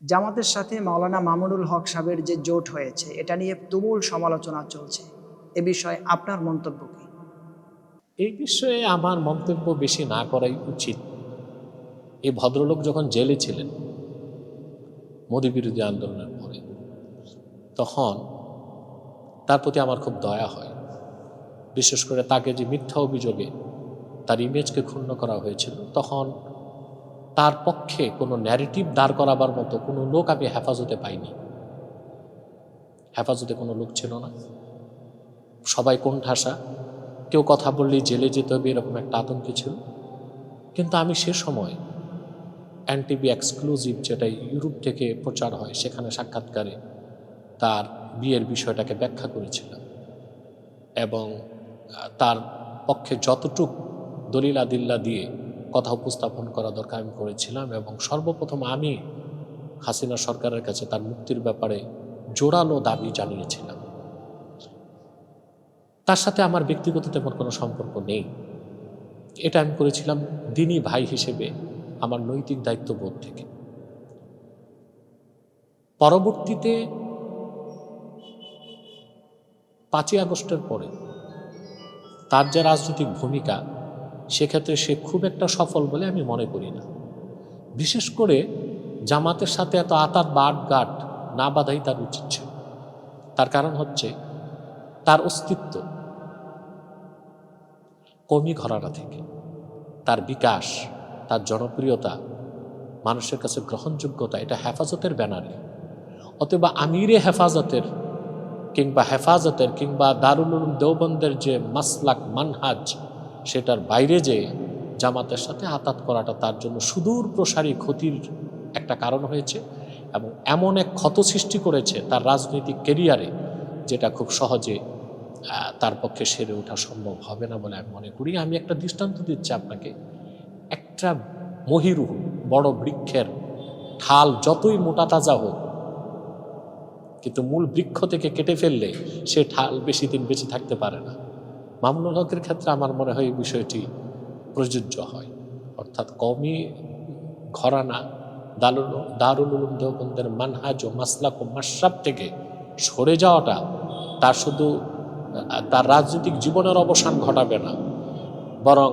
জামাতের সাথে মাওলানা মামুনুল হক সাহেবের যে জোট হয়েছে, এটা নিয়ে তুমুল সমালোচনা চলছে। এ বিষয়ে আপনার মন্তব্য কি? এই বিষয়ে আমার মন্তব্য বেশি না করাই উচিত। এই ভদ্রলোক যখন জেলে ছিলেন মোদি বিরোধী আন্দোলনের পরে, তখন তার প্রতি আমার খুব দয়া হয়। বিশেষ করে তাকে যে মিথ্যা অভিযোগে তার ইমেজকে ক্ষুণ্ণ করা হয়েছিল, তখন তার পক্ষে কোনো ন্যারেটিভ দাঁড় করাবার মতো কোনো লোক আমি হেফাজতে পাইনি। হেফাজতে কোনো লোক ছিল না, সবাই কোণঠাসা, কেউ কথা বললেই জেলে যেতে হবে এরকম একটা আতঙ্কে ছিল। কিন্তু আমি সে সময় এনটিভি এক্সক্লুসিভ, যেটা ইউরোপ থেকে প্রচার হয়, সেখানে সাক্ষাৎকারে তার বিয়ের বিষয়টাকে ব্যাখ্যা করেছিলাম এবং তার পক্ষে যতটুক দলিল আদিল্লা দিয়ে কথা উপস্থাপন করা দরকার আমি করেছিলাম। এবং সর্বপ্রথম আমি হাসিনা সরকারের কাছে তার মুক্তির ব্যাপারে জোরালো দাবি জানিয়েছিলাম। তার সাথে আমার ব্যক্তিগত তেমন কোনো সম্পর্ক নেই। এটা আমি করেছিলাম দিনী ভাই হিসেবে আমার নৈতিক দায়িত্ববোধ থেকে। পরবর্তীতে 5ই আগস্টের পরে তার যে রাজনৈতিক ভূমিকা, সেক্ষেত্রে সে খুব একটা সফল বলে আমি মনে করি না। বিশেষ করে জামাতের সাথে এত আতাত বা আটগাট না বাঁধাই তার উচিত ছিল। তার কারণ হচ্ছে তার অস্তিত্ব কওমি ঘরানা থেকে, তার বিকাশ, তার জনপ্রিয়তা, মানুষের কাছে গ্রহণযোগ্যতা, এটা হেফাজতের ব্যানারে। অথবা আমিরে হেফাজতের কিংবা দারুল উলুম দেওবন্দের যে মাসলাক মানহাজ, সেটার বাইরে যে জামাতের সাথে আতাত করাটা তার জন্য সুদূর প্রসারী ক্ষতির একটা কারণ হয়েছে এবং এমন এক ক্ষত সৃষ্টি করেছে তার রাজনৈতিক ক্যারিয়ারে, যেটা খুব সহজে তার পক্ষে সেরে ওঠা সম্ভব হবে না বলে আমি মনে করি। আমি একটা দৃষ্টান্ত দিচ্ছি আপনাকে। একটা মহিরুহ, বড় বৃক্ষের ঠাল যতই মোটা তাজা হোক, কিন্তু মূল বৃক্ষ থেকে কেটে ফেললে সে ঠাল বেশি দিন বেঁচে থাকতে পারে না। মামুনুল হকের ক্ষেত্রে আমার মনে হয় এই বিষয়টি প্রযোজ্য হয়। অর্থাৎ কওমি ঘরানা, দারুল উলুম দেওবন্দের মানহাজ ও মাসলাক ও মাশরাব থেকে সরে যাওয়াটা তার শুধু তার রাজনৈতিক জীবনের অবসান ঘটাবে না, বরং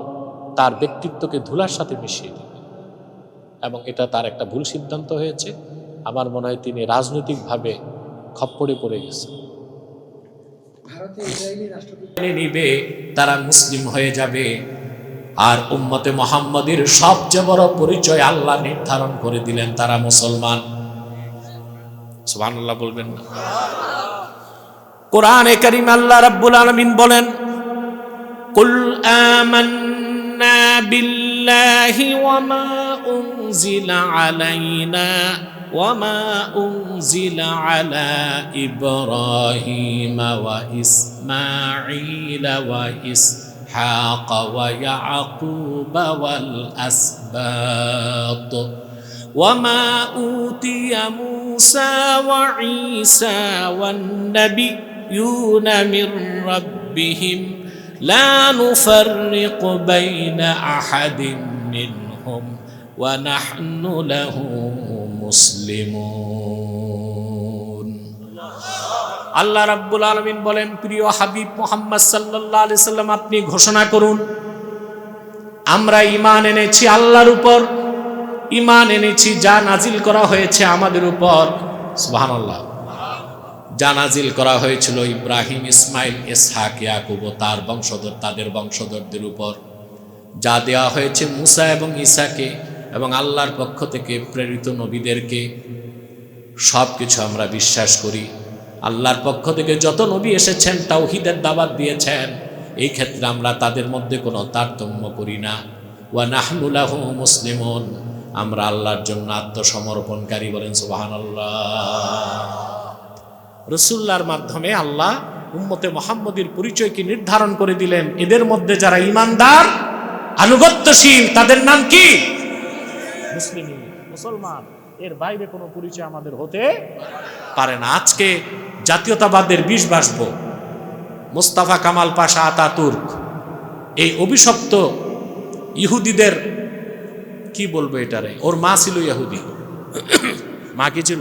তার ব্যক্তিত্বকে ধুলার সাথে মিশিয়ে দেবে। এবং এটা তার একটা ভুল সিদ্ধান্ত হয়েছে। আমার মনে হয় তিনি রাজনৈতিকভাবে খপ্পরে পড়ে গেছে। নিবে, তারা মুসলিম হয়ে যাবে, আর উম্মতে মুহাম্মাদের সবচেয়ে বড় পরিচয় আল্লাহ নির্ধারণ করে দিলেন, তারা মুসলমান। সুবহানাল্লাহ বলবেন না? কোরআনে কারীম আল্লাহ রাব্বুল আলামিন বলেন, কুল আমান্না বিল্লাহি ওয়া মা উনজিলা আলাইনা ওয়া মা উনজিলা আলা ইব্রাহিম ওয়া ইসমাঈল ওয়া ইসহাক ওয়া ইয়াকুব ওয়াল আসবাত ওয়া মা উতিয়া মূসা ওয়া ঈসা ওয়ান নাবিয়্যুনা মির রাব্বিহিম লা নুফাররিকু বাইনা আহাদিন মিনহুম ওয়া নাহনু লাহু মুসলিমুন। আল্লাহ রাব্বুল আলামিন বলেন, প্রিয় হাবিব মুহাম্মদ সাল্লাল্লাহু আলাইহি সাল্লাম, আপনি ঘোষণা করুন, আমরা ঈমান এনেছি আল্লাহর উপর, ঈমান এনেছি যা নাজিল করা হয়েছে আমাদের উপর। সুবহানাল্লাহ। যা নাজিল করা হয়েছিল ইব্রাহিম, ইসমাইল, ইসহাক, ইয়াকুব ও তার বংশধর, তাদের বংশধরদের উপর। যা দেওয়া হয়েছে মুসা এবং ঈসাকে এবং আল্লাহর পক্ষ থেকে প্রেরিত নবীদেরকে, সব কিছু আমরা বিশ্বাস করি। আল্লাহর পক্ষ থেকে যত নবী এসেছেন তাওহীদের দাওয়াত দিয়েছেন, এই ক্ষেত্রে আমরা তাদের মধ্যে কোনো তারতম্য করি না। ওয়া নাহনু লাহু মুসলিমুন, আমরা আল্লাহর জন্য আত্মসমর্পণকারী। বলেন সুবহানাল্লাহ। রাসূলুল্লাহর মাধ্যমে আল্লাহ উম্মতে মুহাম্মদীর পরিচয়কে নির্ধারণ করে দিলেন। এদের মধ্যে যারা ঈমানদার, আনুগত্যশীল, তাদের নাম কি? মুসলিম, মুসলমান। এর বাইরে কোনো পরিচয় আমাদের হতে পারে না। আজকে জাতীয়তাবাদের বিষ বাষ্প মোস্তফা কামাল পাশা আতাতুর্ক, এই অভিশপ্ত ইহুদিদের কি বলবো এটারে, ওর মা ছিল ইহুদি, মা কি ছিল?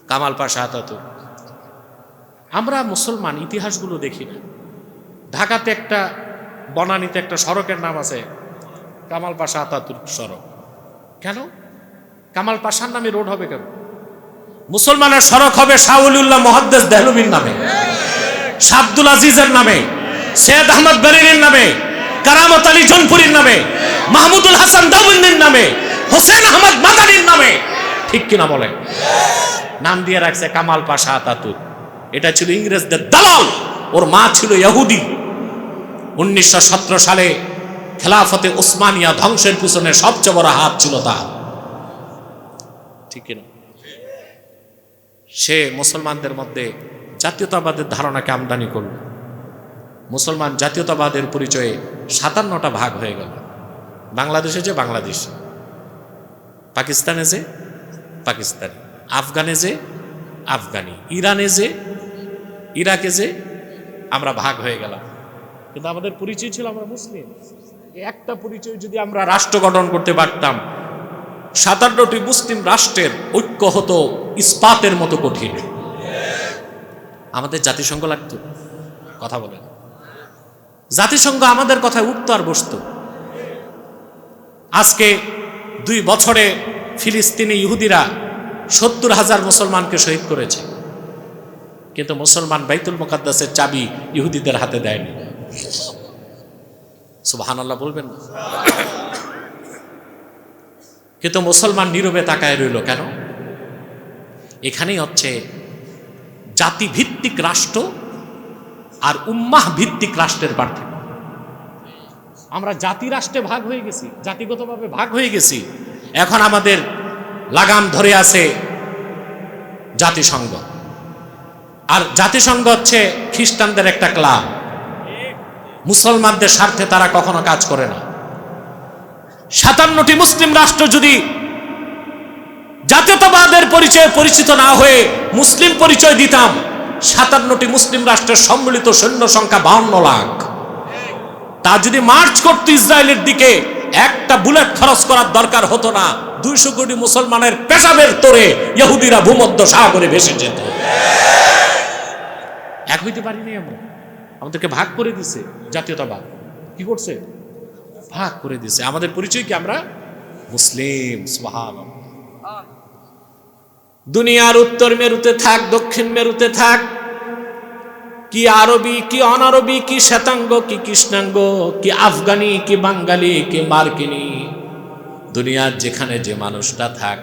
কামাল পাশা আতাতুর্ক। আমরা মুসলমান ইতিহাসগুলো দেখি না। ঢাকাতে একটা বনানীতে একটা সড়কের নাম আছে কামাল পাশা আতাতুর্ক সড়ক। কেন কামাল পাশার নামে রোড হবে কেন? মুসলমানের সড়ক হবে শাহ ওলিউল্লাহ মুহাদ্দিস দেহলভির নামে, শাহ আব্দুল আজিজের নামে, সৈয়দ আহমদ বেরেলির নামে, কারামত আলী জনপুরীর নামে, মাহমুদুল হাসান দাউন্দির নামে, হোসেন আহমদ মাদানির নামে। ঠিক কিনা বলে? নাম দিয়ে রাখছে কামাল পাশা আতাতুর্ক। এটা ছিল ইংরেজদের দালাল, ওর মা ছিল ইহুদি। 1917 সালে খেলাফতে উসমানিয়া ধ্বংসের পিছনে সবচেয়ে বড় হাত ছিল তার। ঠিক কিনা? সে মুসলমানদের মধ্যে জাতীয়তাবাদের ধারণাকে আমদানি করল। মুসলমান জাতীয়তাবাদের পরিচয়ে 57টা ভাগ হয়ে গেল। বাংলাদেশে যে বাংলাদেশ, পাকিস্তানে যে পাকিস্তানি, আফগানে যে আফগানি, ইরানে যে ইরাকে যে, আমরা ভাগ হয়ে গেলাম। কিন্তু আমাদের পরিচয় ছিল আমরা মুসলিম। একটা পরিচয় যদি আমরা রাষ্ট্র গঠন করতে পারতাম, 57টি মুসলিম রাষ্ট্রের ঐক্য হতো ইস্পাতের মতো কঠিন। আমাদের জাতিসংঘ লাগতো? কথা বলেন। জাতিসংঘ আমাদের কথায় উঠতো আর বসতো। আজকে 2 বছরে ফিলিস্তিনি ইহুদিরা 70,000 মুসলমানকে শহীদ করেছে, কিন্তু মুসলমান বাইতুল মুকাদ্দাসের চাবি ইহুদিদের হাতে দেয়নি। সুবহানাল্লাহ বলবেন না? কিন্তু মুসলমান নীরবে তাকায় রইল কেন? এখানেই হচ্ছে জাতিভিত্তিক রাষ্ট্র আর উম্মাহ ভিত্তিক রাষ্ট্রের পার্থক্য। আমরা জাতি রাষ্ট্রে ভাগ হয়ে গেছি, জাতিগতভাবে ভাগ হয়ে গেছি। এখন আমাদের লাগাম ধরে আছে জাতিসংঘ। আর জাতিসংঘ হচ্ছে খ্রিস্টানদের একটা ক্লাব। মুসলমানদের স্বার্থে তারা কখনো কাজ করে না। 57টি মুসলিম রাষ্ট্র যদি জাতীয়তাবাদের পরিচয়ে পরিচিত না হয়ে মুসলিম পরিচয় দিতাম, 57টি মুসলিম রাষ্ট্রের সম্মিলিত সৈন্য সংখ্যা 52 লাখ। তা যদি মার্চ করতো ইসরায়েলের দিকে, একটা বুলেট খরচ করার দরকার হতো না। 200 কোটি মুসলমানের পেশাবের তোরে ইহুদিরা ভূমধ্য সাগরে ভেসে যেত। এক হইতে পারিনি আমরা। আমাদেরকে ভাগ করে দিছে জাতীয়তাবাদ। কি করছে? ভাগ করে দিছে। আমাদের পরিচয় কি? আমরা মুসলিম। সুবহানাল্লাহ। দুনিয়ার উত্তর মেরুতে থাক, দক্ষিণ মেরুতে থাক, কি আরবি কি অনারবি, কি শ্বেতাঙ্গ কি কৃষ্ণাঙ্গ, কি আফগানি কি বাঙালি কি মার্কিনী, দুনিয়ার যেখানে যে মানুষটা থাক,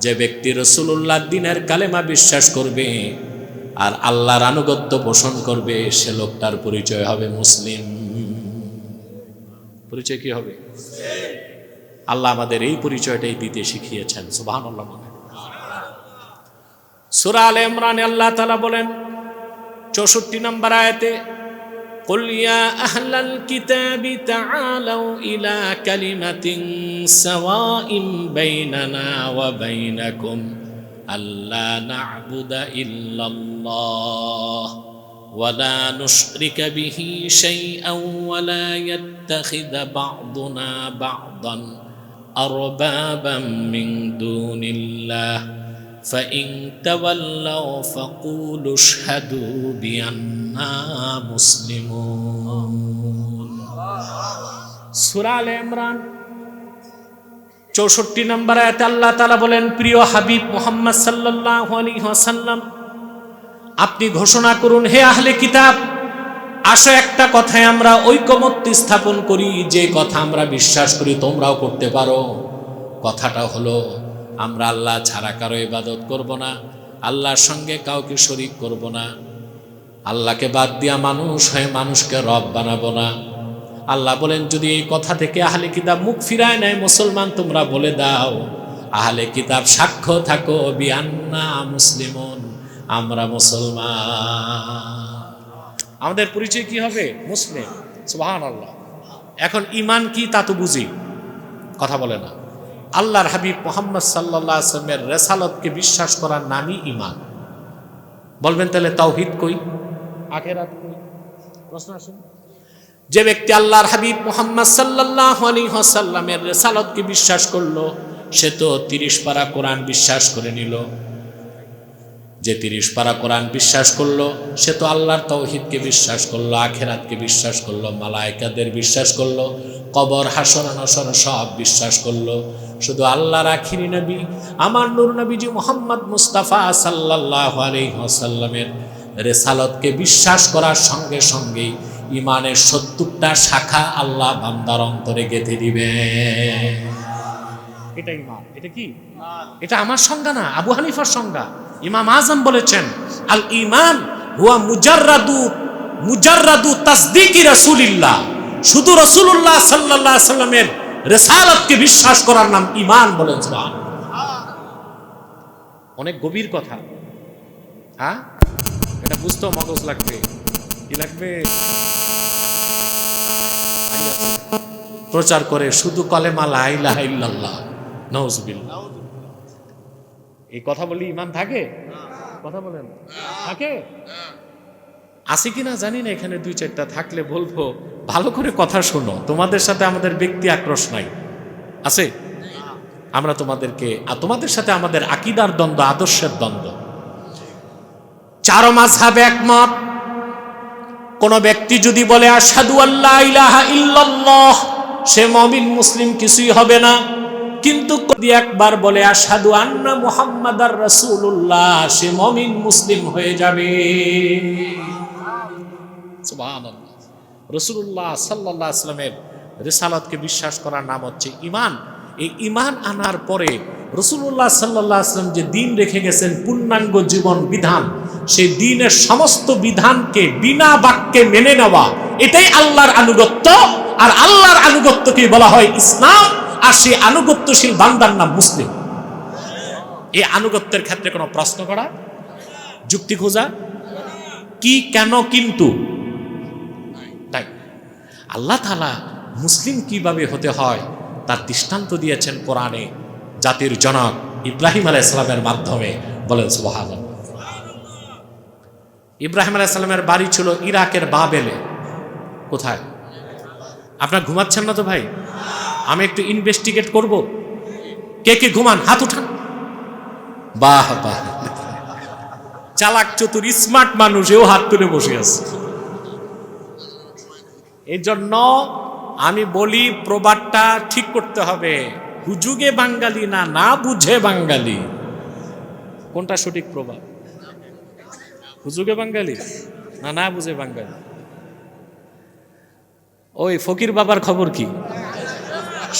যে ব্যক্তি রাসূলুল্লাহ দিনের কালেমা বিশ্বাস করবে আর আল্লাহর আনুগত্য পোষণ করবে, সে লোকটার পরিচয় হবে মুসলিম। পরিচয় কি হবে? আল্লাহ আমাদের এই পরিচয়টাই দিতে শিখিয়েছেন। সুবহানাল্লাহ। সূরা আলে ইমরানে আল্লাহ তাআলা বলেন 64 নম্বর আয়াতে, কুল ইয়া আহলাল কিতাবি তাআলাউ ইলা কালিমাতিন সাওয়াইন বাইনানা ওয়া বাইনাকুম আল্লা না'বুদা ইল্লাল্লাহ ওয়া লা নুশরিকা বিহি শাইআন ওয়া লা ইয়াত্তাখিযা বা'দুনা বা'দান আরবাবাম মিন দুনিল্লাহ فإن تولوا فقولوا اشهدوا بأننا مسلمون। সূরা আলে ইমরান 64 নম্বর আয়াতে আল্লাহ তাআলা বলেন, প্রিয় হাবিব মুহাম্মদ সাল্লাল্লাহু আলাইহি ওয়াসাল্লাম, আপনি ঘোষণা করুন, হে আহলে কিতাব, আসো একটা কথায় আমরা ঐকমত্য স্থাপন করি, যে কথা আমরা বিশ্বাস করি তোমরাও করতে পারো। কথাটা হলো, আমরা আল্লাহ ছাড়া কারো ইবাদত করব না, আল্লাহর সঙ্গে কাউকে শরীক করব না, আল্লাহকে বাদ দিয়া মানুষ হয়ে মানুষকে রব বানাবো না। আল্লাহ বলেন, যদি এই কথা থেকে আহলে কিতাব মুখ ফিরায় নেয়, মুসলমান তোমরা বলে দাও, আহলে কিতাব সাক্ষ্য থাকো বিআন্না মুসলিমুন, আমরা মুসলমান। আমাদের পরিচয় কি হবে? মুসলিম। সুবহানাল্লাহ। এখন ঈমান কি তা তো বুঝি, কথা বলে না। আল্লাহর হাবিব মুহাম্মদ সাল্লাল্লাহু আলাইহি ওয়াসাল্লামের রিসালাতকে বিশ্বাস করার নামই ঈমান। বলবেন তাহলে তাওহীদ কই, আখিরাত কই? প্রশ্ন আসে। যে ব্যক্তি আল্লাহর হাবিব মুহাম্মদ সাল্লাল্লাহু আলাইহি ওয়াসাল্লামের রিসালাতকে বিশ্বাস করলো, সে তো 30 পারা কোরআন বিশ্বাস করে নিল। যে 30 পারা কোরআন বিশ্বাস করলো সে তো আল্লাহর তাওহীদকে বিশ্বাস করলো, আখিরাতকে বিশ্বাস করলো, মালায়েকাদের বিশ্বাস করলো, কবর হাসর নাসর সব বিশ্বাস করলো। শুধু আল্লাহর আখিরি নবী আমার নূর নবীজি মুহাম্মদ মুস্তাফা সাল্লাল্লাহু আলাইহি ওয়াসাল্লামের রিসালাতকে বিশ্বাস করার সঙ্গে সঙ্গেই ইমানের 70টা শাখা আল্লাহ বান্দার অন্তরে গেঁথে দিবে। এটা ইমান। এটা কি? এটা আমার সংজ্ঞা না, আবু হানিফার সংজ্ঞা। ইমাম আজম বলেছেন আল ঈমান হুয়া মুজাররাদু তাসদীকি রাসূলিল্লাহ। শুধু রাসূলুল্লাহ সাল্লাল্লাহু আলাইহি সাল্লামের রিসালাতকে বিশ্বাস করার নাম ঈমান। বলেন সুবহানাল্লাহ। অনেক গভীর কথা। হ্যাঁ, এটা বুঝতেও মগজ লাগবে। কি লাগবে? প্রচার করে শুধু কলেমা লা ইলাহা ইল্লাল্লাহ, নাউযুবিল্লাহ। এই কথা বলি ঈমান থাকে? কথা বলেন, থাকে? আছে কিনা জানি না, এখানে 2-4টা থাকলে বলবো ভালো করে কথা শোনো। তোমাদের সাথে আমাদের ব্যক্তি আক্রোশ নাই, আছে? আমরা তোমাদের সাথে আমাদের আকীদার দ্বন্দ্ব, আদর্শের দ্বন্দ্ব। 4 মাযহাবে একমত। কোন ব্যক্তি যদি বলে আশহাদু আল্লা ইলাহা ইল্লাল্লাহ, সে মুমিন মুসলিম কিছুই হবে না। কিন্তু যদি একবার বলে আশহাদু আন্না মুহাম্মাদার রাসূলুল্লাহ, সে মুমিন মুসলিম হয়ে যাবে। সুবহানাল্লাহ। রাসূলুল্লাহ সাল্লাল্লাহু আলাইহি ওয়াসাল্লামের রিসালাতকে বিশ্বাস করার নাম হচ্ছে ঈমান। এই ঈমান আনার পরে রাসূলুল্লাহ সাল্লাল্লাহু আলাইহি ওয়াসাল্লাম যে দ্বীন রেখে গেছেন, পূর্ণাঙ্গ জীবন বিধান, সেই দ্বীনের সমস্ত বিধানকে বিনা বাক্যে মেনে নেওয়া, এটাই আল্লাহর আনুগত্য। আর আল্লাহর আনুগত্যকে বলা হয় ইসলাম, আর সেই আনুগত্যশীল বান্দার নাম মুসলিম। এই আনুগত্যের ক্ষেত্রে কোনো প্রশ্ন করা, যুক্তি খোঁজা, কি, কেন, কিন্তু তাই আল্লাহ তাআলা মুসলিম কিভাবে হতে হয় তার দৃষ্টান্ত দিয়েছেন কোরআনে জাতির জনক ইব্রাহিম আলাইহিস সালামের মাধ্যমে। বলেন সুবহানাল্লাহ। ইব্রাহিম আলাইহিস সালামের বাড়ি ছিল ইরাকের বাবেলে। কোথায়? আপনারা ঘুমাচ্ছেন না তো ভাই? আমি একটু ইনভেস্টিগেট করব। কে কে ঘুমান হাত উঠান। বাহ বাহ, চালাক চতুর স্মার্ট মানুষ, এও হাত তুলে বসে আছে। এই জন্য আমি বলি প্রবাদটা ঠিক করতে হবে, হুজুগে বাঙালি না, না বুঝে বাঙালি। কোনটা সঠিক প্রবাদ? হুজুগে বাঙালি না, না বুঝে বাঙালি? ওই ফকির বাবার খবর কি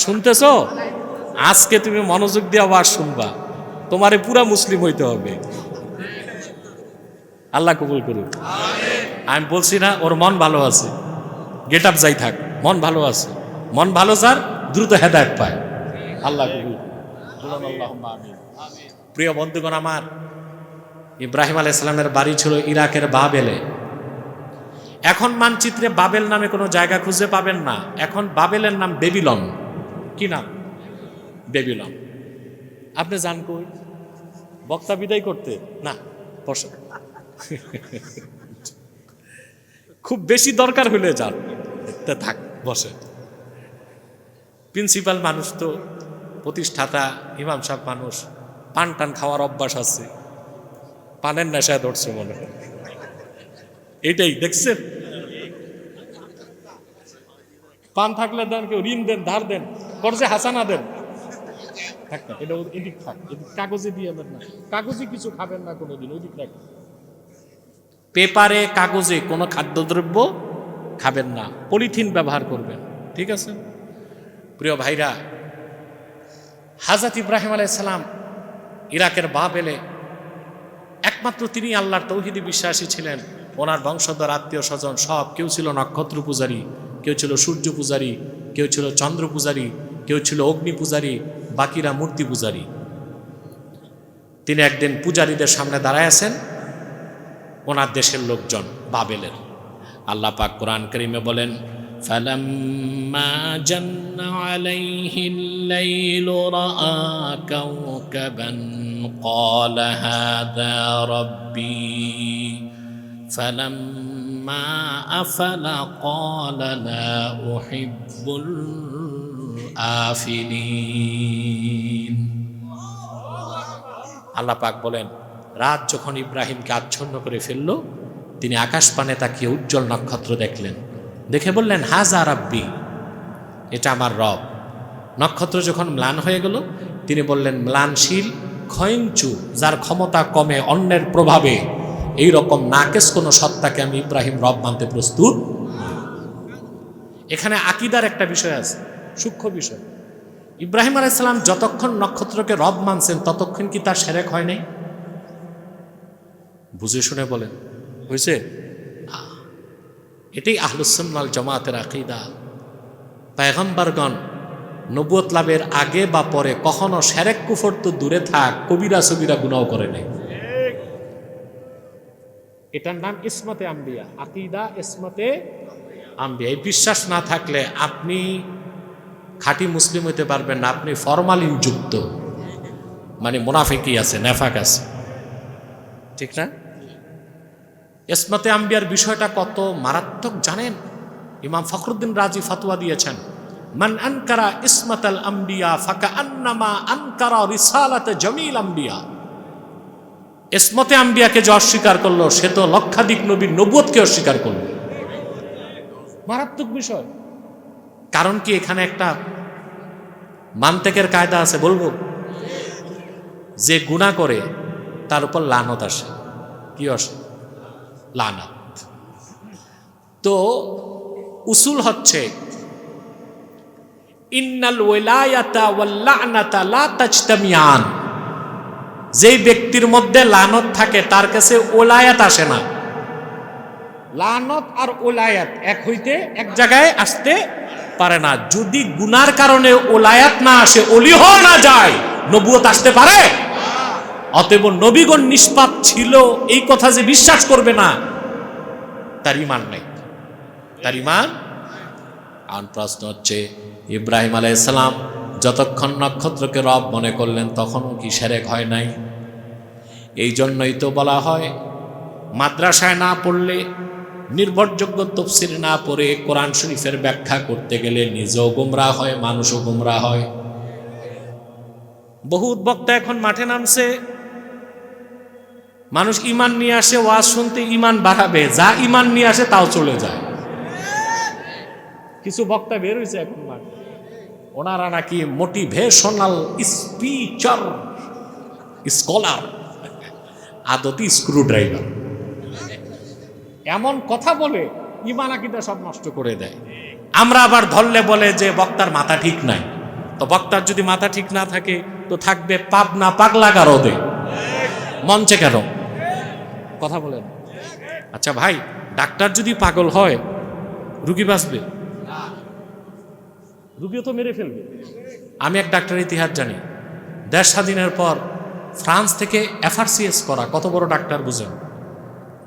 শুনতেছ? আজকে তুমি মনোযোগ দিয়ে আবার শুনবা, তোমারে পুরা মুসলিম হইতে হবে। আল্লাহ কবুল করুক। আমি বলছি না ওর মন ভালো আছে, গেট আপ যাই থাক, মন ভালো আছে। মন ভালো যার দ্রুত হেদায়েত পায়। আল্লাহ কবুল করুন। আল্লাহুম্মা আমিন। প্রিয় বন্ধুগণ আমার, ইব্রাহিম আলাইহিস সালামের বাড়ি ছিল ইরাকের বাবেলে। এখন মানচিত্রে বাবেল নামে কোনো জায়গা খুঁজে পাবেন না। এখন বাবেলের নাম বেবিলন। কি নাম? বেবিলন। আপনি যান কই? বক্তা বিদায় করতে না, বসে। খুব বেশি দরকার হলে যান, থাক, বসে। প্রিন্সিপাল মানুষ তো, প্রতিষ্ঠাতা ইমাম সাহেব মানুষ, পান টান খাওয়ার অভ্যাস আছে, পানের নেশায় ধরছে মনে হয়। এটাই দেখছেন, পান থাকলে দেন, কেউ ঋণ দেন, ধার দেন, কর্জে হাসানা দেন। থাক না, এটা এদিক থাক, এদিক কাগজে দিয়ে দেন না, কাগজে কিছু খাবেন না কোনোদিন, ওইদিক রাখ। পেপারে কাগজে কোনো খাদ্যদ্রব্য খাবেন না, পলিথিন ব্যবহার করবেন, ঠিক আছে? প্রিয় ভাইরা, হযরত ইব্রাহিম আলাইহিস সালাম ইরাকের বাবেলে, একমাত্র তিনি আল্লাহর তাওহীদে বিশ্বাসী ছিলেন। ওনার বংশধর, আত্মীয় স্বজন সব, কেউ ছিল নক্ষত্র পূজারী, কেউ ছিল সূর্য পূজারী, কেউ ছিল চন্দ্র পূজারী, কেউ ছিল অগ্নি পূজারী, বাকিরা মূর্তি পূজারী। তিনি একদিন পূজারীদের সামনে দাঁড়ায় আছেন, ওনার দেশের লোকজন বাবেলের। আল্লাহ পাক কোরআন কারীমে বলেন, فَلَمَّا جَنَّ عَلَيْهِ اللَّيْلُ رَأَى كَوْكَبًا قَالَ هَذَا رَبِّي فَلَمَّا أَفَلَ قَالَ لَا أُحِبُّ الْآفِلِينَ। আল্লাহ পাক বলেন, রাত যখন ইব্রাহিমকে আচ্ছন্ন করে ফেলল, তিনি আকাশ পানে তাকিয়ে উজ্জ্বল নক্ষত্র দেখলেন, দেখে বললেন হাজা রাব্বি, এটা আমার রব। নক্ষত্র যখন ম্লান হয়ে গেল, তিনি বললেন ম্লানশীল ক্ষয়ঞ্চু, যার ক্ষমতা কমে অন্যের প্রভাবে, এই রকম নাকেস কোনো সত্তাকে আমি ইব্রাহিম রব মানতে প্রস্তুত। এখানে আকীদার একটা বিষয় আছে, সূক্ষ্ম বিষয়। ইব্রাহিম আলাইহিস সালাম যতক্ষণ নক্ষত্রকে রব মানছেন ততক্ষণ কি তার শিরক হয় নাই? বুঝে শুনে বলেন, হয়েছে? এটাই আহলুস সুন্নাহ ওয়াল জামাতের আকীদা। পয়গম্বরগণ নবুয়ত লাভের আগে বা পরে কখনো শিরক কুফর তো দূরে থাক, কবিরা সবিরা গুনাহ করে নাই। এটার নাম ইসমতে আম্বিয়া, আকীদা ইসমতে আম্বিয়া। এই বিশ্বাস না থাকলে আপনি খাঁটি মুসলিম হইতে পারবেন না, আপনি ফরমালিন যুক্ত, মানে মুনাফিকি আছে, নেফাক আছে, ঠিক না? ইসমতে আম্বিয়ার বিষয়টা কত মারাত্মক জানেন? ইমাম ফখরুদ্দিন রাজি ফতোয়া দিয়েছেন, মান আনকারা ইসমাতাল আম্বিয়া ফাকান্নামা আনকারা রিসালাত জামিল আম্বিয়া। ইসমতে আম্বিয়াকে যে অস্বীকার করলো, সে তো লক্ষাধিক নবীর নবুয়তকে অস্বীকার করলো। মারাত্মক বিষয়। কারণ কি এখানে একটা মান্তেকের কায়দা আছে, বলবো? যে গুনাহ করে তার উপর লানত আসে। কি আসে? লানত। তো উসুল হচ্ছে ইন্নাল ওয়ালায়াতা ওয়াল লা'নাতা লা তাজতামিয়ান। যেই ব্যক্তির মধ্যে লানত থাকে তার কাছে ওলায়াত আসে না। লানত আর ওলায়াত এক হইতে এক জায়গায় আসতে পারে না। যদি গুনার কারণে ওলায়াত না আসে, ওলি হওয়া না যায়, নবুয়ত আসতে পারে? অতএব নবীগণ নিষ্পাপ ছিল এই কথা যে বিশ্বাস করবে না, তার ঈমান নাই, তার ঈমান। আর প্রশ্ন হচ্ছে, ইব্রাহিম আলাইহিস সালাম যতক্ষণ নক্ষত্রকে রব মনে করলেন তখনও কি শিরক হয় নাই? এই জন্যই তো বলা হয় মাদ্রাসায় না পড়লে, নির্ভরযোগ্য তাফসীর না পড়ে কোরআন শরীফের ব্যাখ্যা করতে গেলে নিজেও গোমরাহ হয়, মানুষও গোমরাহ হয়। বহুত বক্তা এখন মাঠে নামছে, মানুষ ঈমান নিয়ে আসে, ওয়াজ শুনতে ঈমান বাড়াবে, যা ঈমান নিয়ে আসে তাও চলে যায়। কিছু বক্তা বের হয়েছে এখন মাঠে, ওনারা নাকি মোটিভেশনাল স্পিচার, স্কলার, আদতি স্ক্রু ড্রাইভার। এমন কথা বলে ঈমান আকীদা সব নষ্ট করে দেয়। আমরা আবার ধরলে বলে যে বক্তার মাথা ঠিক নাই। তো বক্তার যদি মাথা ঠিক না থাকে তো থাকবে পাবনা পাগলা গারদে, মঞ্চে কেন? কথা বলেন। আচ্ছা ভাই, ডাক্তার যদি পাগল হয় রুগী বাঁচবে? রুগীও তো মেরে ফেলবে। আমি এক ডাক্তারের ইতিহাস জানি। দেশ স্বাধীনের পর ফ্রান্স থেকে FRCS করা, কত বড় ডাক্তার বুঝেন?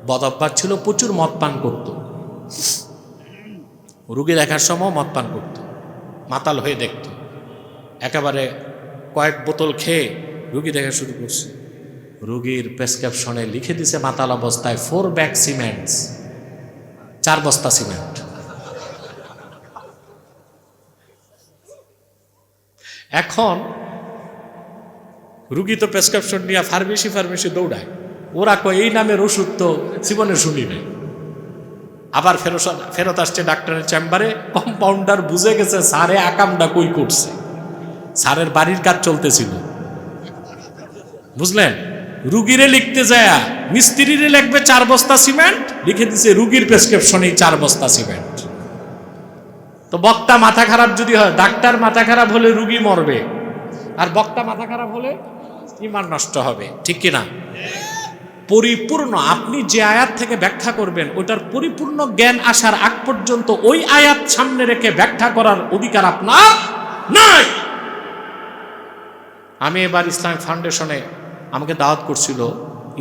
বদ অভ্যাস ছিল, প্রচুর মদ পান করত। রুগী দেখার সময় মদ পান করত, মাতাল হয়ে দেখত। একেবারে কয়েক বোতল খেয়ে রুগী দেখা শুরু করছে। রুগীর প্রেসক্রিপশনে লিখে দিছে মাতাল অবস্থায় 4 ব্যাগ সিমেন্টস, 4 বস্তা সিমেন্ট। এখন রুগী তো প্রেসক্রিপশন নিয়ে ফার্মেসি দৌড়ায়। ওরা কয় এই নামের ওষুধ তো জীবনে শুনি নাই। আবার ফেরত আসছে ডাক্তারের চেম্বারে, কম্পাউন্ডার বুঝে গেছে স্যারে আকামটা কই করছে, স্যারের বাড়ির কাজ চলতেছিল, বুঝলেন? রুগীরে লিখতে যায় মিস্ত্রিরে লিখবে 4 বস্তা সিমেন্ট, লিখে দিছে রুগীর প্রেসক্রিপশনে 4 বস্তা সিমেন্ট। তো বক্তা মাথা খারাপ যদি হয়, ডাক্তার মাথা খারাপ হলে রুগী মরবে, আর বক্তা মাথা খারাপ হলে ঈমান নষ্ট হবে, ঠিক কিনা? পরিপূর্ণ আপনি যে আয়াত থেকে ব্যাখ্যা করবেন ওটার পরিপূর্ণ জ্ঞান আসার আগ পর্যন্ত ওই আয়াত সামনে রেখে ব্যাখ্যা করার অধিকার আপনার নাই। আমি এবার ইসলামিক ফাউন্ডেশনে আমাকে দাওয়াত করছিল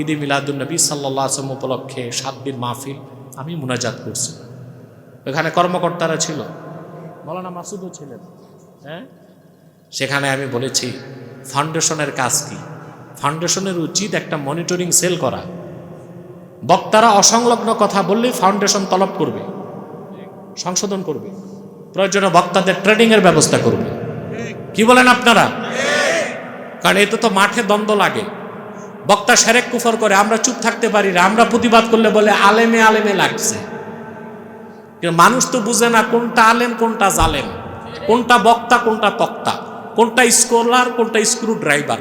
ঈদে মিলাদুন নবী সাল্লাল্লাহু আলাইহি ওয়াসাল্লাম উপলক্ষে 7 দিন মাহফিল। আমি মুনাজাত করছি, এখানে কর্মকর্তারা ছিল, মাওলানা মাসুদও ছিলেন। হ্যাঁ, সেখানে আমি বলেছি ফাউন্ডেশনের কাজ কি? ফাউন্ডেশনের উচিত একটা মনিটরিং সেল করা। বক্তারা অসংলগ্ন কথা বললে ফাউন্ডেশন তলব করবে, সংশোধন করবে, প্রয়োজনে বক্তাদের ট্রেনিংয়ের ব্যবস্থা করবে। কি বলেন আপনারা? কারণ এতে তো মাঠে দ্বন্দ্ব লাগে, বক্তা শিরক কুফর করে, আমরা চুপ থাকতে পারি না, আমরা প্রতিবাদ করলে বলে আলেমে আলেমে লাগছে। কিন্তু মানুষ তো বুঝে না কোনটা আলেম কোনটা জালেম, কোনটা বক্তা কোনটা তক্তা, কোনটা স্কলার কোনটা স্ক্রু ড্রাইভার।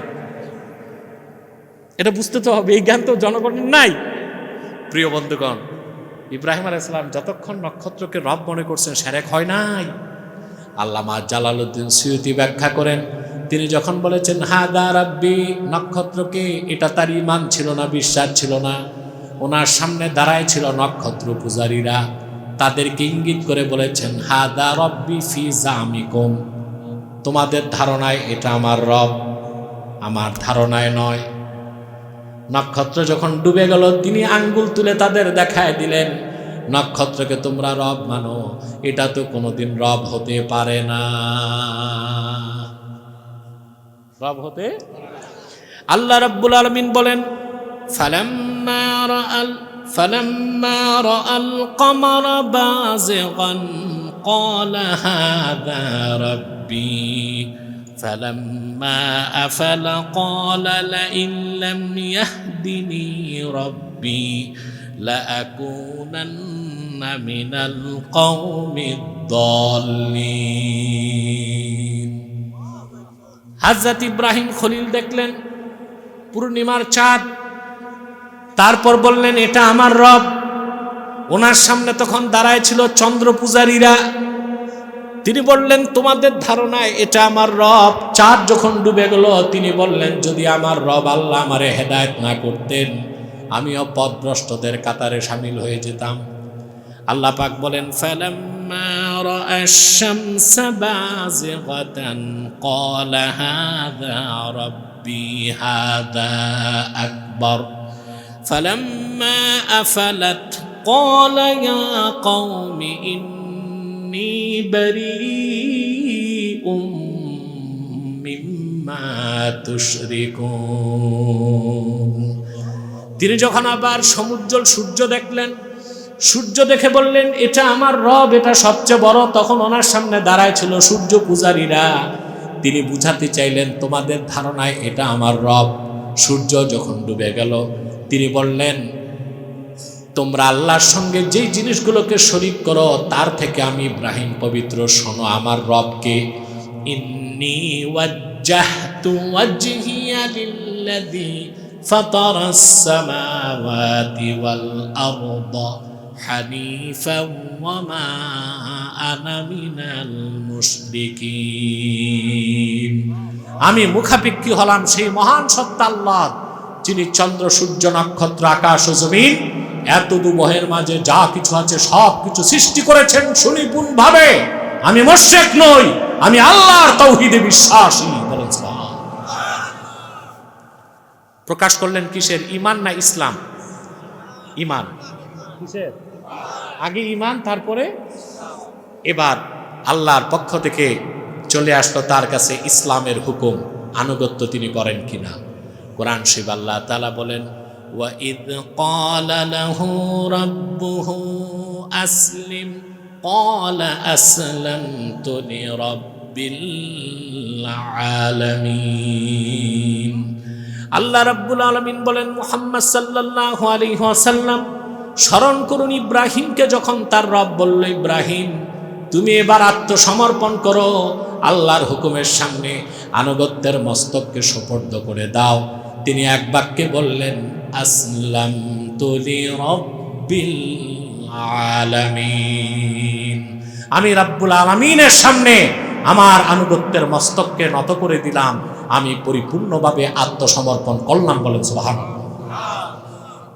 এটা বুঝতে তো হবে, এই জ্ঞান তো জনগণের নাই। প্রিয় বন্ধুগণ, ইব্রাহিম আলাইহিস সালাম যতক্ষণ নক্ষত্রকে রব মনে করছেন শিরক হয় নাই। আল্লামা জালালউদ্দিন সুয়ুতি ব্যাখ্যা করেন, তিনি যখন বলেছেন হাদা রাব্বি, নক্ষত্রকে, এটা তার ঈমান ছিল না, বিশ্বাস ছিল না। ওনার সামনে দাঁড়ায় ছিল নক্ষত্র পূজারীরা, তাদেরকে ইঙ্গিত করে বলেছেন হাদা রব্বি ফি জামিকুম, তোমাদের ধারণায় এটা আমার রব, আমার ধারণায় নয়। নক্ষত্র যখন ডুবে গেল, তিনি আঙ্গুল তুলে তাদের দেখায় দিলেন, নক্ষত্রকে তোমরা রব মানো, এটা তো কোনোদিন রব হতে পারে না, রব হতে। আল্লাহ রাব্বুল আলামিন বলেন ফালাম্মা রাআল কমারা বাযিগান ক্বালা হাযা রাব্বি ফালাম্মা আফালা ক্বালা লাইন লাম ইয়াহদিনি রাব্বি লাআকুনান্না মিনাল কওমিদ দাল্লিন। হযরত ইব্রাহিম খলিল দেখলেন পূর্ণিমার চাঁদ, তারপর বললেন এটা আমার রব। ওনার সামনে তখন দাঁড়ায় ছিল চন্দ্র পূজারীরা, তিনি বললেন তোমাদের ধারণায় এটা আমার রব। চাঁদ যখন ডুবে গেল, তিনি বললেন যদি আমার রব আল্লাহ আমারে হেদায়েত না করতেন, আমিও পথভ্রষ্টদের কাতারে শামিল হয়ে যেতাম। আল্লাহ পাক বলেন ফালাম্মা রাআশ শামসা বাযিগাতান ক্বালা হাযা রাব্বি হাযা আকবার ফালাম্মা আফালাত ক্বালা ইয়া কওমি ইন্নী বারীউম মিম্মা তুশরিকুন। তিনি যখন আবার সমুজ্জ্বল সূর্য দেখলেন, সূর্য দেখে বললেন এটা আমার রব, এটা সবচেয়ে বড়। তখন ওনার সামনে দাঁড়ায় ছিল সূর্য পূজারীরা, তিনি বুঝাতে চাইলেন তোমাদের ধারণায় এটা আমার রব। সূর্য যখন ডুবে গেল, তিনি বললেন তোমরা আল্লাহর সঙ্গে যেই জিনিসগুলোকে শরীক করো তার থেকে আমি ইব্রাহিম পবিত্র, শোনো আমার রবকে। ইন্নী ওয়াজ্জাহতু ওয়াজহিয়া লিল্লাযী ফাতারাস সামাওয়াতি ওয়াল আরদা হানিফাও ওয়া মা আনা মিনাল মুশরিকিন। আমি মুখাপেক্ষী হলাম সেই মহান সত্তা আল্লাহ, যিনি চন্দ্র সূর্য নক্ষত্র আকাশ ও জমিন এত দুমহের মাঝে যা কিছু আছে সব কিছু সৃষ্টি করেছেন সুনিপুণ ভাবে। আমি মুশরিক নই, আমি আল্লাহর তাওহীদে বিশ্বাসী। বলেন প্রকাশ করলেন কিসের? ঈমান না ইসলাম? ঈমান। কিসের? আগে ঈমান, তারপরে এবার আল্লাহর পক্ষ থেকে চলে আসলো তার কাছে ইসলামের হুকুম, আনুগত্য তিনি করেন কিনা। কোরআন শরীফ আল্লাহ তাআলা বলেন وَإِذْ قَالَ لَهُ رَبُّهُ أَسْلِمْ قَالَ أَسْلَمْتُ لِرَبِّ الْعَالَمِينَ। আল্লাহ রাব্বুল আলামিন বলেন মুহাম্মদ সাল্লাল্লাহু আলাইহি ওয়াসাল্লাম স্মরণ করুন ইব্রাহিমকে যখন তার রব বলল ইব্রাহিম তুমি এবার আত্মসমর্পণ করো, আল্লাহর হুকুমের সামনে আনুগত্যের মস্তককে সুপর্দ করে দাও। তিনি এক বাক্যে বললেন আসলামতু লিরাব্বিল আলামিন, আমি রাব্বুল আলামিনের সামনে আমার আনুগত্যের মস্তককে নত করে দিলাম, আমি পরিপূর্ণভাবে আত্মসমর্পণ করলাম। বলেন সুবহানাল্লাহ।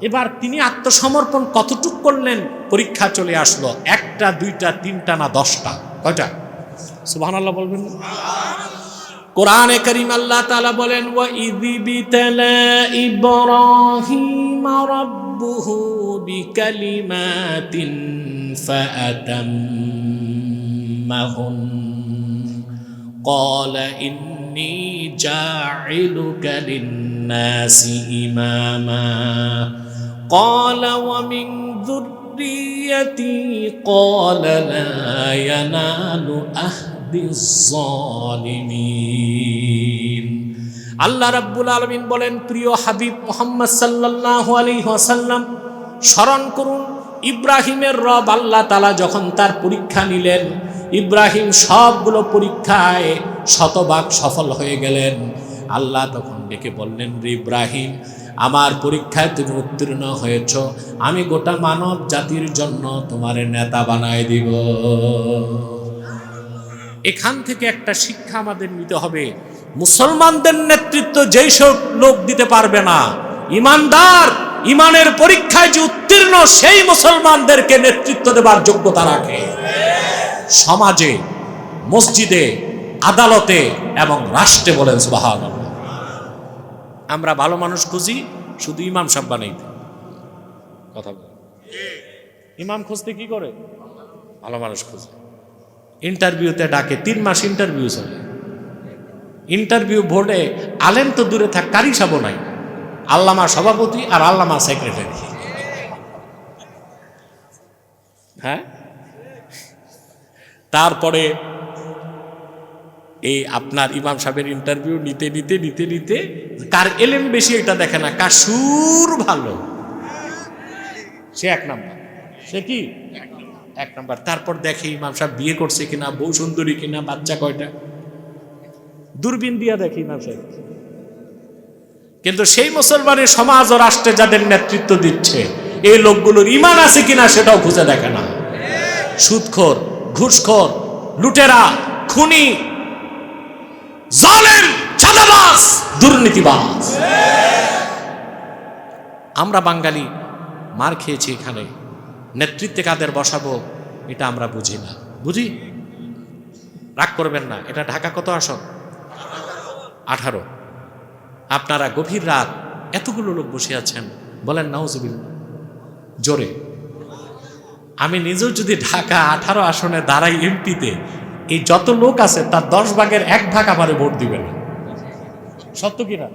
এবার তিনি আত্মসমর্পণ কতটুক করলেন? পরীক্ষা চলে আসলো, একটা দুইটা তিনটা না 10টা? কয়টা? সুবহানাল্লাহ বলবেন। কোরআনে কারীম আল্লাহ তাআলা বলেন ওয়া ইযবিতালা ইব্রাহিম রাব্বুহু বিকালিমাতিন ফাআতাম্মাহুন ক্বালা ইন্নী জাঈলুকা লিন-নাসি ইমামা ক্বালা ওয়া মিন যুররিয়্যাতি ক্বালা লা ইয়ানালু আহদিজ-যালিমিন। আল্লাহ রাব্বুল আলামিন বলেন, প্রিয় হাবিব মুহাম্মদ সাল্লাল্লাহু আলাইহি ওয়াসাল্লাম স্মরণ করুন, ইব্রাহিমের রব আল্লাহ তাআলা যখন তার পরীক্ষা নিলেন, ইব্রাহিম সবগুলো পরীক্ষায় শতভাগ সফল হয়ে গেলেন। আল্লাহ তখন ডেকে বললেন, রে ইব্রাহিম, আমার পরীক্ষায় তুমি উত্তীর্ণ হয়েছ, আমি গোটা মানব জাতির জন্য তোমার নেতা বানায় দিব। এখান থেকে একটা শিক্ষা আমাদের নিতে হবে, মুসলমানদের নেতৃত্ব যেই সব লোক দিতে পারবে না, ইমানদার, ইমানের পরীক্ষায় যে উত্তীর্ণ সেই মুসলমানদেরকে নেতৃত্ব দেবার যোগ্যতা রাখে। সমাজে, মসজিদে, আদালতে এবং রাষ্ট্রে। বলেন সুবহানাল্লাহ। আমরা ভালো মানুষ খুঁজি, শুধু ইমাম সাহেব বানাইতে কথা বলে। ইমাম খুঁজতে কি করে? ভালো মানুষ খুঁজে। ইন্টারভিউতে ডাকে, 3 মাস ইন্টারভিউ চলে। ইন্টারভিউ বোর্ডে আলেম তো দূরে থাক, কারি সাবো নাই, আল্লামা সভাপতি আর আল্লামা সেক্রেটারি। হ্যাঁ, তারপরে এই আপনার ইমাম সাহেবের ইন্টারভিউ নিতে নিতে নিতে নিতে কার এলেম বেশি এটা দেখে না, কার সুর ভালো সে 1 নাম্বার। সে কি 1 নাম্বার। তারপর দেখে ইমাম সাহেব বিয়ে করছে কিনা, বউ সুন্দরী কিনা, বাচ্চা কয়টা, দূরবীন দিয়া দেখে ইমাম সাহেব। কিন্তু সেই মুসলমানের সমাজ ও রাষ্ট্রে যাদের নেতৃত্ব দিচ্ছে, এই লোকগুলোর ঈমান আছে কিনা সেটাও খুঁজে দেখে না। সুদখোর, ঘুষখোর, লুটেরা, খুনি, জালেম, চাঁদাবাজ, দুর্নীতিবাজ। আমরা বাঙালি মার খেয়েছি এখানে, নেতৃত্বে কাদের বসাবো এটা আমরা বুঝি না। বুঝি? রাগ করবেন না, এটা ঢাকা কত আসন? 18। আপনারা গভীর রাত এতগুলো লোক বসে আছেন, বলেন নাউজুবিল্লাহ জোরে। আমি নিজেও যদি ঢাকা 18 আসনে দাঁড়াই এমপিতে, এই যত লোক আছে তার 10 ভাগের 1 ভাগ আমারে ভোট দিবে না। সত্য কিনা?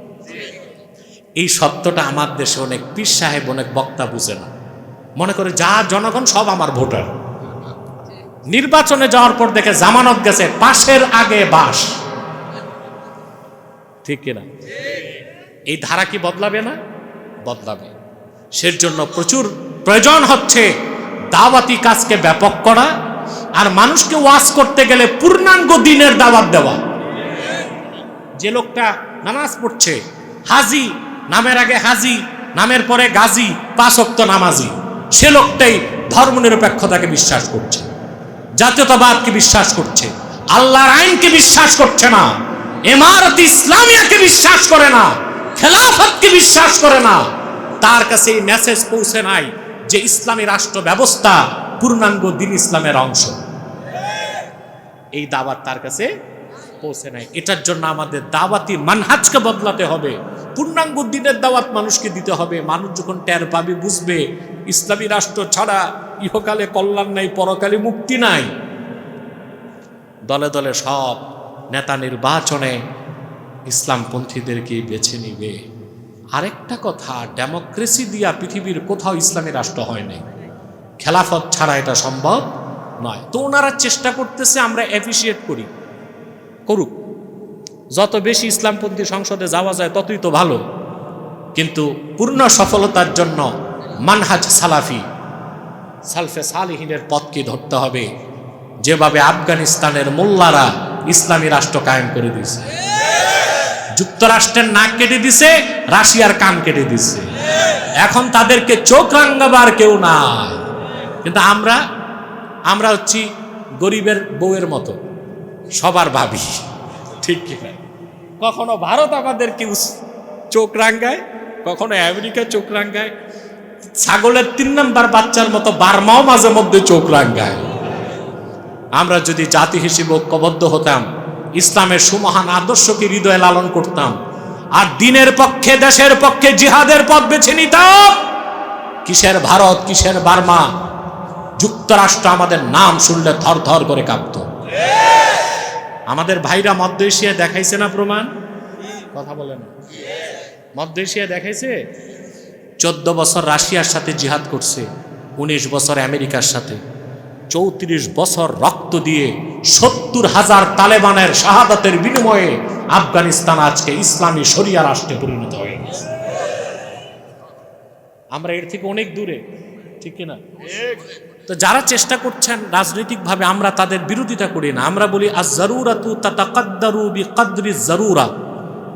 এই সত্যটা আমার দেশে অনেক পীর সাহেব, অনেক বক্তা বুঝে না। মনে করে যা জনগণ সব আমার ভোটার। নির্বাচনে যাওয়ার পর দেখে জামানত গেছে, পাশের আগে বাস। ঠিক কিনা? এই ধারা কি বদলাবে না? বদলাবে। সের জন্য প্রচুর প্রয়োজন হচ্ছে দাওয়াতি কাজকে ব্যাপক করা, আর মানুষকে ওয়াজ করতে গেলে পূর্ণাঙ্গ দিনের দাওয়াত দেওয়া। যে লোকটা নামাজ পড়ছে, হাজি, নামের আগে হাজি, নামের পরে গাজী, 5 ওয়াক্ত নামাজি, সে লোকটাই ধর্মনিরপেক্ষতাকে বিশ্বাস করছে, জাতীয়তাবাদকে বিশ্বাস করছে, আল্লাহর আইনকে বিশ্বাস করছে না, ইমারত ইসলামিয়াকে বিশ্বাস করে না, খেলাফতকে বিশ্বাস করে না। তার কাছে এই মেসেজ পৌঁছে নাই যে ইসলামী রাষ্ট্র ব্যবস্থা পূর্ণাঙ্গ দিন ইসলামের অংশ। এই দাওয়াত তার কাছে পৌঁছে নাই। এটার জন্য আমাদের দাওয়াতি মানহাজকে বদলাতে হবে। পূর্ণাঙ্গ দিনের দাওয়াত মানুষকে দিতে হবে। মানুষ যখন টের পাবে, বুঝবে ইসলামী রাষ্ট্র ছাড়া ইহকালে কল্যাণ নাই, পরকালে মুক্তি নাই। দলে দলে সব নেতা নির্বাচনে ইসলামপন্থীদেরকে বেছে নিবে। আরেকটা কথা, ডেমোক্রেসি দিয়া পৃথিবীর কোথাও ইসলামী রাষ্ট্র হয় নাই, খেলাফত ছাড়া এটা সম্ভব নয়। তো ওনারা চেষ্টা করতেছে, আমরা অ্যাপ্রিসিয়েট করি, করুক। যত বেশি ইসলামপন্থী সংসদে যাওয়া যায় ততই তো ভালো। কিন্তু পূর্ণ সফলতার জন্য মানহাজ সালাফি, সালফে সালিহিনের পথকে ধরতে হবে, যেভাবে আফগানিস্তানের মোল্লারা ইসলামী রাষ্ট্র কায়েম করে দিয়েছে। যুক্তরাষ্ট্রের নাক কেটে দিছে, রাশিয়ার কান কেটে দিছে। এখন তাদেরকে চোখ রাঙ্গাবার কেউ নাই। কিন্তু আমরা হচ্ছি গরিবের বউয়ের মতো, সবার ভাবি। ঠিক কিনা? কখনো ভারত আমাদেরকে চোখ রাঙ্গায়, কখনো আমেরিকা চোখ রাঙ্গায়, ছাগলের 3 নাম্বার বাচ্চার মতো বার্মাও মাঝে মধ্যে চোখ রাঙ্গায়। আমরা যদি জাতি হিসেবে ঐক্যবদ্ধ হতাম, ইসলামের সুমহান আদর্শকে হৃদয়ে লালন করতাম, আর দিনের পক্ষে, দেশের পক্ষে জিহাদের পথ বেছে নিতাম, কিসের ভারত, কিসের বার্মা, যুক্তরাষ্ট্র আমাদের নাম শুনলে থর থর করে কাঁপত। আমাদের ভাইরা মধ্য এশিয়া দেখাইছে না প্রমাণ? কথা বলেন। মধ্য এশিয়া দেখাইছে। 14 বছর রাশিয়ার সাথে জিহাদ করছে, 19 বছর আমেরিকার সাথে। 34 বছর রক্ত দিয়ে 70,000 তালেবানের শাহাদাতের বিনিময়ে আফগানিস্তান আজকে ইসলামী শরিয়া রাষ্ট্রে পরিণত হয়ে গেছে। আমরা এর থেকে অনেক দূরে, ঠিক কিনা? তো যারা চেষ্টা করছেন রাজনৈতিকভাবে, আমরা তাদের বিরোধিতা করি না। আমরা বলি আজ-জারুরাতু তাতাকাদ্দারু বিকদরি জারুরা,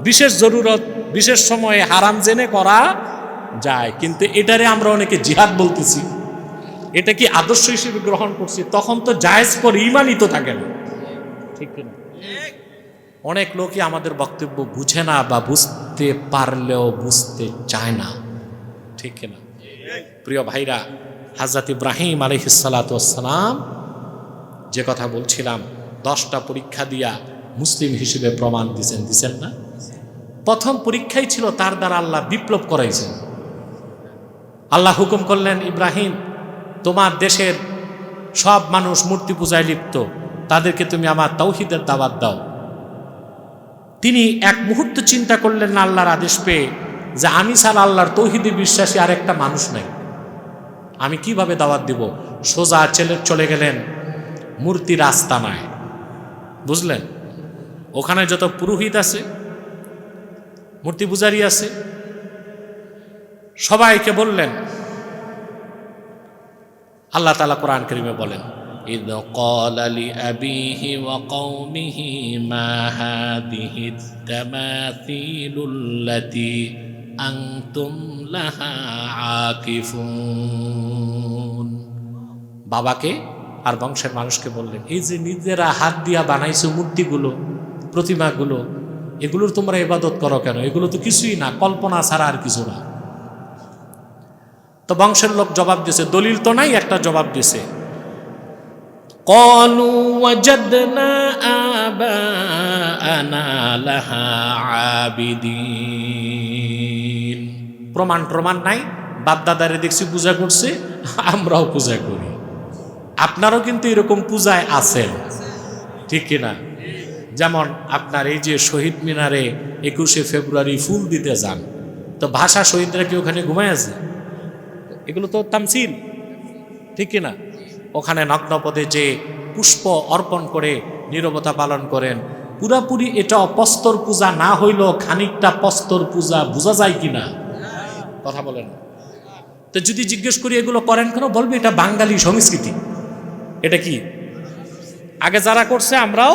বিশেষ জরুরত বিশেষ সময়ে হারাম জেনে করা যায়, কিন্তু এটারে আমরা অনেকে জিহাদ বলতেছি, এটা কি আদর্শ হিসেবে গ্রহণ করছি, তখন তো জায়েজ করে ইমানই তো থাকে না, ঠিক কিনা? অনেক লোকই আমাদের বক্তব্য বুঝে না, বা বুঝতে পারলেও বুঝতে চায় না, ঠিক কিনা? প্রিয় ভাইরা, হযরত ইব্রাহিম আলাইহিস সালাতু ওয়াস সালাম যে কথা বলছিলাম, 10টা পরীক্ষা দিয়া মুসলিম হিসেবে প্রমাণ দিছেন না? প্রথম পরীক্ষাই ছিল তার দ্বারা আল্লাহ বিপ্লব করাইছেন। আল্লাহ হুকুম করলেন, ইব্রাহিম তোমার দেশের সব মানুষ মূর্তি পূজায় লিপ্ত, তাদেরকে তুমি আমার তাওহীদের দাওয়াত দাও। তিনি এক মুহূর্ত চিন্তা করলেন না আল্লাহর আদেশ পেয়ে, যে আমি ছাড়া আল্লাহর তৌহিদে বিশ্বাসী আর একটা মানুষ নাই, আমি কিভাবে দাওয়াত দিব? সোজা চলে গেলেন মূর্তির আস্তানায়, বুঝলেন? ওখানে যত পুরোহিত আছে, মূর্তি পূজারী আছে, সবাইকে বললেন, আল্লাহ তাআলা কোরআন কারীমে বলেন, ইয ক্বালা লিআবিহি ওয়া কওমিহি মা হাযিহিত তামাসীলুল্লাতী আনতুম লাহা আকিফুন। বাবাকে আর বংশের মানুষকে বললেন, এই যে নিজেরা হাত দিয়া বানাইছো মূর্তিগুলো, প্রতিমাগুলো, এগুলোর তোমরা ইবাদত করো কেন? এগুলো তো কিছুই না, কল্পনা ছাড়া আর কিছু না। তো বংশের লোক জবাব দিয়েছে, দলিল তো নাই, একটা জবাব দিয়েছে, ক্বালু ওয়াজাদনা আবাআনা লাহা আবিদিন। প্রমাণ নাই, বাপদাদারে দেখছি পূজা করছে, আমরাও পূজা করি। আপনারও কিন্তু এরকম পূজায় আছেন, ঠিক কিনা? যেমন আপনার এই যে শহীদ মিনারে 21শে ফেব্রুয়ারি ফুল দিতে যান, তো ভাষা শহীদরা কি ওখানে ঘুমায় আছে? এগুলো তো তামসিল, ঠিক কিনা? ওখানে নগ্নপদে যে পুষ্প অর্পণ করে নীরবতা পালন করেন, পুরাপুরি এটা অপস্তর পূজা না হইলেও খানিকটা পস্তর পূজা বোঝা যায় কিনা? কথা বলেন। তো যদি জিজ্ঞেস করি এগুলো করেন কেন, বলবে এটা বাঙালি সংস্কৃতি। এটা কি? আগে যারা করছে আমরাও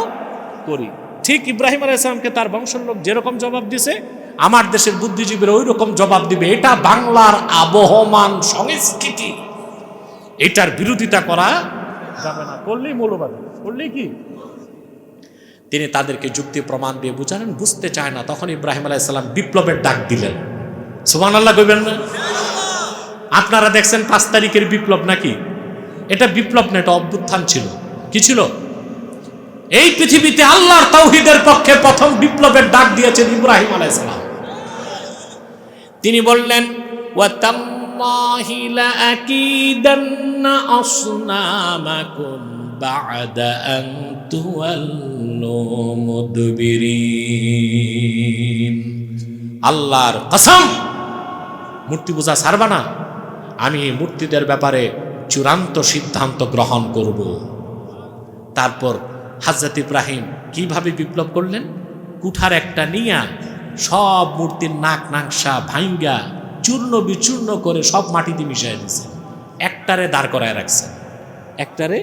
করি। ঠিক ইব্রাহিম আলাইহিস সালামকে তার বংশের লোক যেরকম জবাব দিছে, আমার দেশের বুদ্ধিজীবীরা ওই রকম জবাব দিবে, এটা বাংলার আবহমান সংস্কৃতি, এটার বিরোধিতা করা যাবে না, করলেই মৌলবাদী, করলেই কি? তিনি তাদেরকে যুক্তি প্রমাণ দিয়ে বুঝালেন, বুঝতে চায় না। তখন ইব্রাহিম আলাইহিস সালাম বিপ্লবের ডাক দিলেন। সুবহানাল্লাহ কইবেন না? আপনারা দেখছেন 5 তারিখের বিপ্লব নাকি? এটা বিপ্লব না, এটা অভ্যুত্থান ছিল। কি ছিল? এই পৃথিবীতে আল্লাহর তাওহীদের পক্ষে প্রথম বিপ্লবের ডাক দিয়েছেন ইব্রাহিম আলাইহিস সালাম। তিনি বললেন, ওয়া তাল্লাহি লাআকিদান্না আসনামাকুম বা'দা আন তুওয়াল্লু মুদবিরিন। আল্লাহর কসম, মূর্তি পূজা ছাড়বা না, আমি মূর্তিদের ব্যাপারে চূড়ান্ত সিদ্ধান্ত গ্রহণ করব। তারপর হযরত ইব্রাহিম কিভাবে বিপ্লব করলেন? কুঠার একটা নিয়া সব মূর্তির নাক নাংসা ভাঙ্গা চূর্ণ বিচূর্ণ করে সব মাটিতে মিশিয়ে দিয়েছেন, একটারে দাঁড় করায় রাখছেন, একটারে।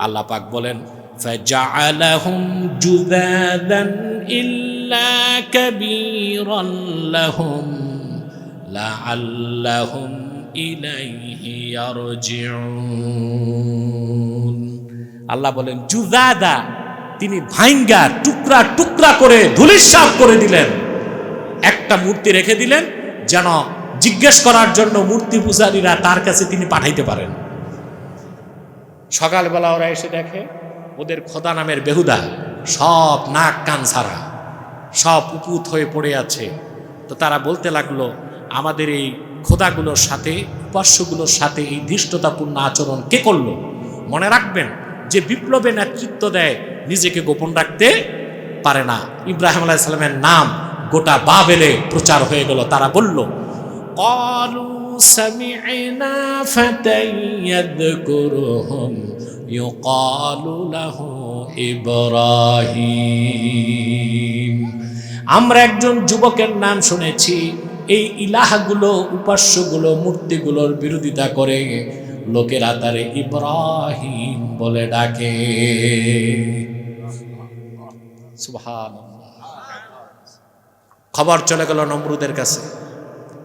আল্লাহ পাক বলেন, ফাজআলাহুম জুযাদান ইল্লা কাবীরান লাহুম লাআল্লাহুম ইলাইহি ইয়ারজিউন। আল্লাহ বলেন জুযাদা, তিনি ভাঙ্গা টুকরা টুকরা করে ধূলিসাৎ করে দিলেন, একটা মূর্তি রেখে দিলেন যেন জিজ্ঞেস করার জন্য মূর্তি পূজারীরা তার কাছে তিনি পাঠাইতে পারেন। সকালবেলা ওরা এসে দেখে ওদের খোদা নামের বেহুদা সব নাক কান ছাড়া, সব উপুত হয়ে পড়ে আছে। তো তারা বলতে লাগলো, আমাদের এই খোদাগুলোর সাথে, উপাস্যগুলোর সাথে এই ধৃষ্টতাপূর্ণ আচরণ কে করলো? মনে রাখবেন, যে বিপ্লবে নেতৃত্ব দেয় নিজেকে গোপন রাখতে পারে না। ইব্রাহিম আলাইহিস সালামের নাম গোটা বাবেলে প্রচার হয়ে গেল। তারা বলল, ক্বালু সামি'না ফাতান ইয়াযকুরুহুম ইউকালু লাহু ইব্রাহিম। আমরা একজন যুবকের নাম শুনেছি, এই ইলাহগুলো, উপাস্যগুলো, মূর্তিগুলোর বিরোধিতা করে, লোকেরা তারে ইব্রাহিম বলে ডাকে। সুবহানাল্লাহ। খবর চলে গেল নমরুদের কাছে।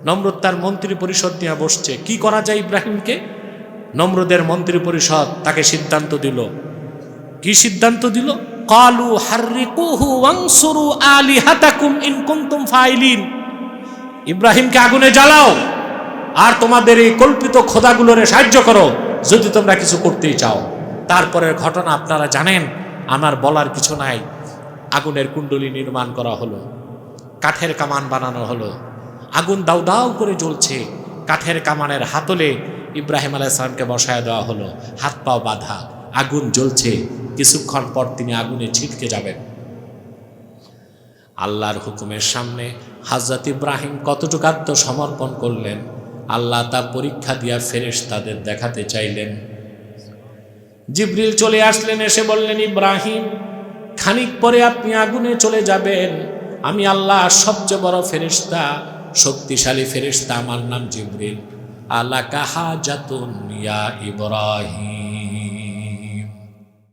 নমরুদ তার মন্ত্রী পরিষদ নিয়ে বসছে, কি করা যায় ইব্রাহিমকে। নমরুদের মন্ত্রী পরিষদ তাকে সিদ্ধান্ত দিল। কি সিদ্ধান্ত দিল? ক্বালু হাররিকুহু ওয়ানসুরু আলিহাতাকুম ইন কুনতুম ফাইলিন। ইব্রাহিমকে আগুনে জ্বালাও আর তোমাদের এই কল্পিত খোদাগুলোরে সাহায্য করো যদি তোমরা কিছু করতেই চাও। তারপরের ঘটনা আপনারা জানেন, আমার বলার কিছু নাই। আগুনের কুণ্ডলী নির্মাণ করা হলো, কাঠের কামান বানানো হলো, আগুন দাউ দাউ করে জ্বলছে। কাঠের কামানের হাতলে ইব্রাহিম আলাইহিস সালামকে বসায় দেওয়া হলো, হাত পাও বাঁধা, আগুন জ্বলছে। কিছুক্ষণ পর তিনি আগুনে ছিটকে যাবেন। আল্লাহর হুকুমের সামনে হযরত ইব্রাহিম কতটুকু আত্মসমর্পণ করলেন, আল্লাহ তা পরীক্ষা দিয়া ফেরেশতাদের দেখাতে চাইলেন। জিবরিল চলে আসলেন, এসে বললেন, ইব্রাহিম খানিক পরে আপনি আগুনে চলে যাবেন। আমি আল্লাহ সবচেয়ে বড় ফেরেশতা, শক্তিশালী ফেরেশতা, আমার নাম জিবরিল। আলাকা হাজাতুন ইয়া ইব্রাহিম।